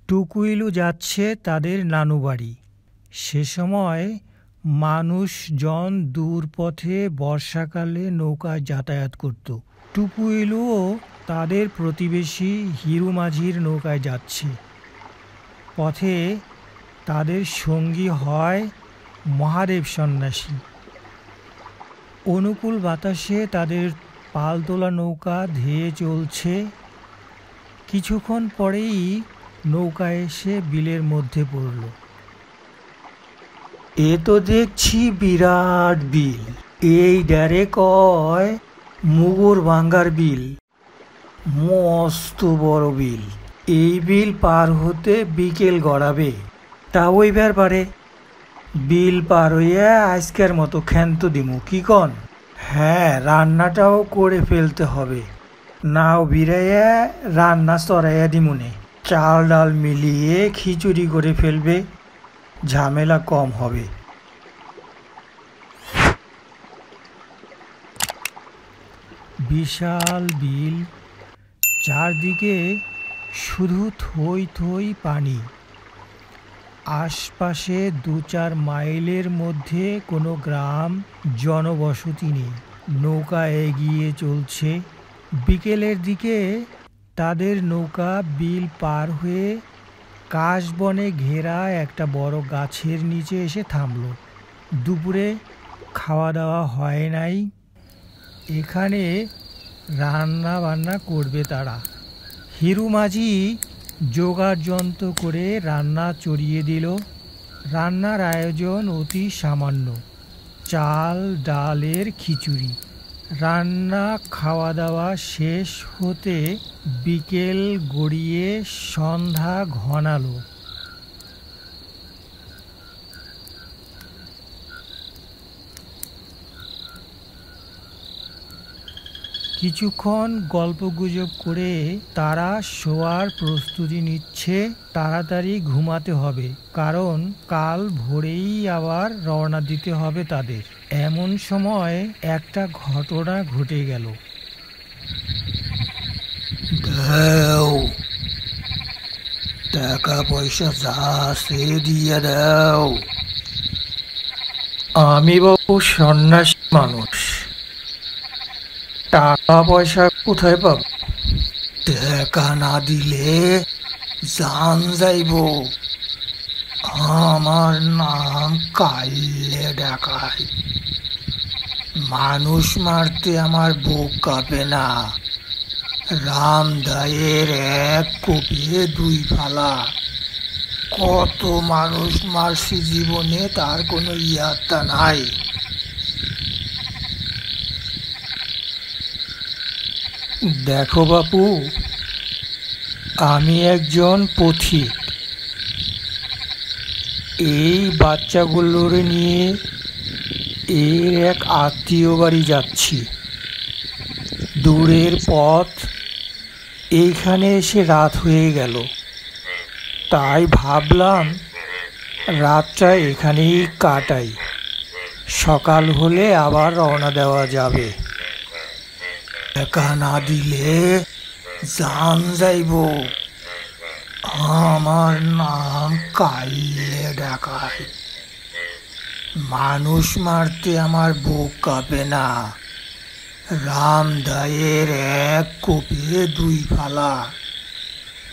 টুকুইলু যাচ্ছে তাদের নানু বাড়ি। সে সময় মানুষজন দূর পথে বর্ষাকালে নৌকায় যাতায়াত করত। টুকুইলুও তাদের প্রতিবেশী হিরু মাঝির নৌকায় যাচ্ছে। পথে তাদের সঙ্গী হয় মহাদেব সন্ন্যাসী। অনুকূল বাতাসে তাদের পালতোলা নৌকা ধেয়ে চলছে। কিছুক্ষণ পরেই নৌকা এসে বিলের মধ্যে পড়ল। এ তো দেখছি বিরাট বিল। এই ডারে কয় মুগুর ভাঙ্গার বিল। মস্ত বড় বিল। এই বিল পার হতে বিকেল গড়াবে। তা ওইবার পারে বিল পার হইয়া আজকের মতো ক্ষান্ত দিমু, কি কন? হ্যাঁ, রান্নাটাও করে ফেলতে হবে। নাও বিরাইয়া রান্না চড়াইয়া দিমুনে। চাল ডাল মিলিয়ে খিচুড়ি করে ফেলবে, ঝামেলা কম হবে। বিশাল বিল, চারদিকে শুধু থই থই পানি। আশপাশে ২-৪ মাইলের মধ্যে কোনো গ্রাম জনবসতি নেই। নৌকা এগিয়ে চলছে। বিকেলের দিকে তাদের নৌকা বিল পার হয়ে কাশবনে ঘেরা একটা বড় গাছের নিচে এসে থামল। দুপুরে খাওয়া দাওয়া হয় নাই। এখানে রান্না বান্না করবে তারা। হিরু মাঝি জোগাড় যন্ত্র করে রান্না চড়িয়ে দিল। রান্নার আয়োজন অতি সামান্য, চাল ডালের খিচুড়ি। রান্না খাওয়া দাওয়া শেষ হতে বিকেল গড়িয়ে সন্ধ্যা ঘনালো। কিছুক্ষণ গল্পগুজব করে তারা শোয়ার প্রস্তুতি নিচ্ছে। তাড়াতাড়ি ঘুমাতে হবে, কারণ কাল ভোরেই আবার রওনা দিতে হবে তাদের। এমন সময় একটা ঘটনা ঘটে গেল। দাও, টাকা পয়সা যা সে দিয়ে দাও। আমি বাবু সন্ন্যাসী মানুষ, টাকা পয়সা কোথায় পাব? টাকা না দিলে জান যাইব। আমার নাম কাল্লে ডাকাই। মানুষ মারতে আমার বুক কাঁপে না। রামদায়ের এক কোপে 2 ফালা। কত মানুষ মারছি জীবনে, তার কোনো ইয়াত্তা নাই। দেখো বাপু, আমি একজন পথিক। এই বাচ্চাগুলোর নিয়ে এর এক আত্মীয় বাড়ি যাচ্ছি। দূরের পথ, এইখানে এসে রাত হয়ে গেল। তাই ভাবলাম রাতটা এখানেই কাটাই, সকাল হলে আবার রওনা দেওয়া যাবে। টাকা না দিলে জান যাইব। আমার নাম কাল্লে ডাকাই। মানুষ মারতে আমার বুক কাঁপে না। রামদায়ের এক কোপে 2 ফালা।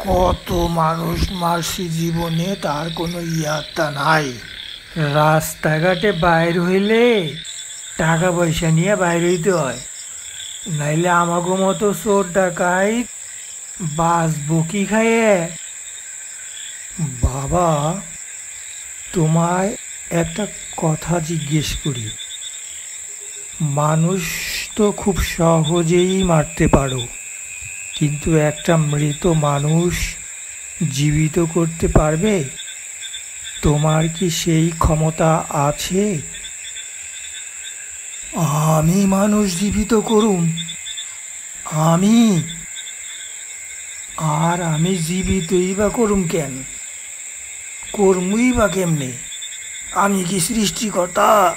কত মানুষ মারছি জীবনে, তার কোনো ইয়াত্তা নাই। রাস্তাঘাটে বাইর হইলে টাকা পয়সা নিয়ে বাইর হইতে হয়, নাইলে আমাগো মতো চোর ডাকাইত বাঁচবো কি খাইয়ে? বাবা, তোমায় একটা কথা জিজ্ঞেস করি। মানুষ তো খুব সহজেই মারতে পারো, কিন্তু একটা মৃত মানুষ জীবিত করতে পারবে? তোমার কি সেই ক্ষমতা আছে? আমি মানুষ জীবিত করুম? আমি? আর আমি জীবিতই বা করুম কেন? কর্মই বা কেমনে? আমি কি সৃষ্টিকর্তা?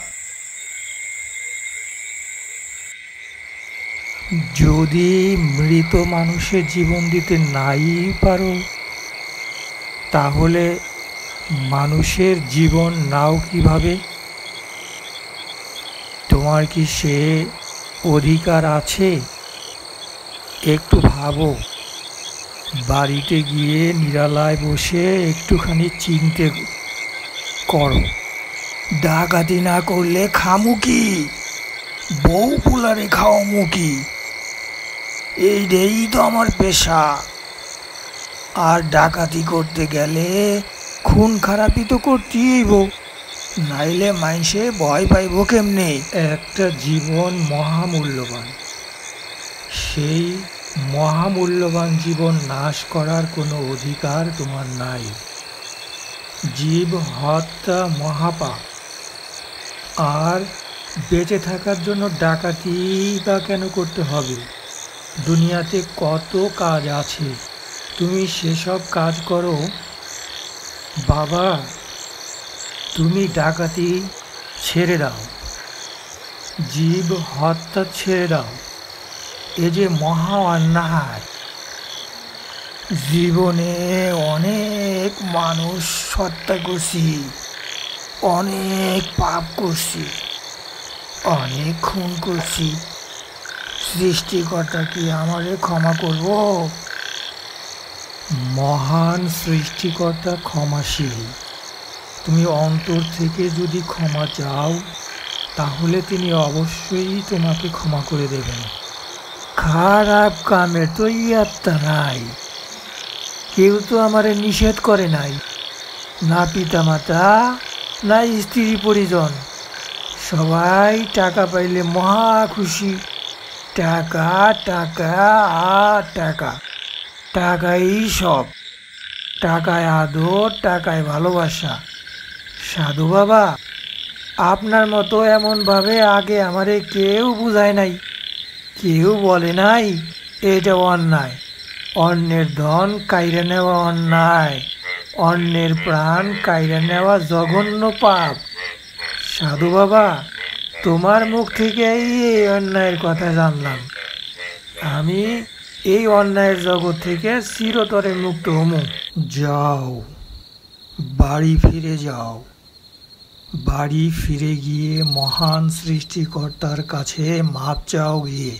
যদি মৃত মানুষের জীবন দিতে নাই পারো, তাহলে মানুষের জীবন নাও কিভাবে? তোমার কি সে অধিকার আছে? একটু ভাবো। বাড়িতে গিয়ে নিরালায় বসে একটুখানি চিন্তে করো। ডাকাতি না করলে খামু কি? বউ পোলারে খাওয়ামু কি? এইটাই তো আমার পেশা। আর ডাকাতি করতে গেলে খুন খারাপি তো করতেই হইব, নাইলে মাইসে ভয় পাইব কেমনে? একটা জীবন মহামূল্যবান। সেই মহামূল্যবান জীবন নাশ করার কোনো অধিকার তোমার নাই। জীব হত্যা মহাপাপ। আর বেঁচে থাকার জন্য ডাকাতি বা কেন করতে হবে? দুনিয়াতে কত কাজ আছে, তুমি সেসব কাজ করো। বাবা, তুমি ডাকাতি ছেড়ে দাও, জীব হত্যা ছেড়ে দাও। এ যে মহা অন্যায়। জীবনে অনেক মানুষ হত্যা করছি, অনেক পাপ করছি, অনেক খুন করছি। সৃষ্টিকর্তা কি আমারে ক্ষমা করব? মহান সৃষ্টিকর্তা ক্ষমাশীল। তুমি অন্তর থেকে যদি ক্ষমা চাও, তাহলে তিনি অবশ্যই তোমাকে ক্ষমা করে দেবেন। খারাপ কামের তো ইয়াত্তা নাই, কেউ তো আমারে নিষেধ করে নাই। না পিতামাতা, না স্ত্রী পরিজন, সবাই টাকা পাইলে মহা খুশি। টাকা টাকা আর টাকা, টাকাই সব। টাকায় আদর, টাকায় ভালোবাসা। সাধু বাবা, আপনার মতো এমনভাবে আগে আমারে কেউ বুঝায় নাই, কেউ বলে নাই এটা অন্যায়। অন্যের ধন কাইরে নেওয়া অন্যায়, অন্যের প্রাণ কাইরে নেওয়া জঘন্য পাপ। সাধু বাবা, তোমার মুখ থেকেই এই অন্যায়ের কথা জানলাম। আমি এই অন্যায়ের জগৎ থেকে চিরতরে মুক্ত হমু। যাও, বাড়ি ফিরে যাও। বাড়ি ফিরে গিয়ে মহান সৃষ্টিকর্তার কাছে মাপ চাও গিয়ে।